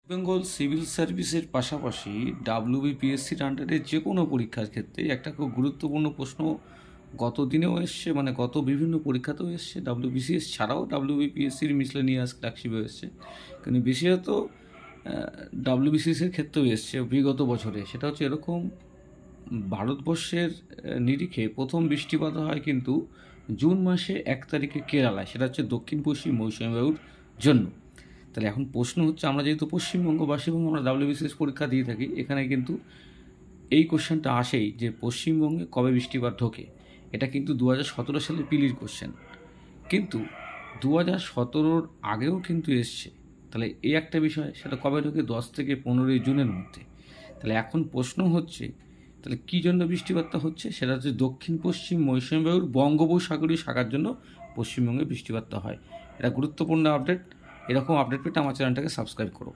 Bengal civil সার্ভিসের পাশাপাশি ডাব্লিউবিপিএসসির আন্ডারে যে কোনো পরীক্ষার ক্ষেত্রে একটা খুব গুরুত্বপূর্ণ প্রশ্ন গত দিনেও এসছে, মানে গত বিভিন্ন পরীক্ষাতেও এসছে, ডাব্লিউবিসিএস ছাড়াও ডাব্লিউবিপিএসসির মিসলেনিয়াস ক্লার্কশিপেও এসছে, কিন্তু বিশেষত ডাব্লিউবিসিএসের ক্ষেত্রেও এসছে বিগত বছরে। সেটা হচ্ছে এরকম, ভারতবর্ষের নিরিখে প্রথম বৃষ্টিপাত হয় কিন্তু জুন মাসে 1 তারিখে কেরালায়, সেটা হচ্ছে দক্ষিণ পশ্চিম মৌসুমী বায়ুর জন্য। তাহলে এখন প্রশ্ন হচ্ছে, আমরা যেহেতু পশ্চিমবঙ্গবাসী এবং আমরা ডাব্লিউবিসিএস পরীক্ষা দিয়ে থাকি, এখানে কিন্তু এই কোশ্চেনটা আসেই যে পশ্চিমবঙ্গে কবে বৃষ্টিপাত ঢোকে। এটা কিন্তু 2017 সালের পিলির কোশ্চেন, কিন্তু 2017-র আগেও কিন্তু এসছে। তাহলে এই একটা বিষয়, সেটা কবে ঢোকে? 10 থেকে 15 জুনের মধ্যে। তাহলে এখন প্রশ্ন হচ্ছে, তাহলে কী জন্য বৃষ্টিপাতটা হচ্ছে? সেটা হচ্ছে দক্ষিণ পশ্চিম মৌসুমী বায়ুর বঙ্গোপসাগরীয় শাখার জন্য পশ্চিমবঙ্গে বৃষ্টিপাতটা হয়। এটা গুরুত্বপূর্ণ আপডেট। এরকম আপডেট পেতে আমার চ্যানেলটাকে সাবস্ক্রাইব করো।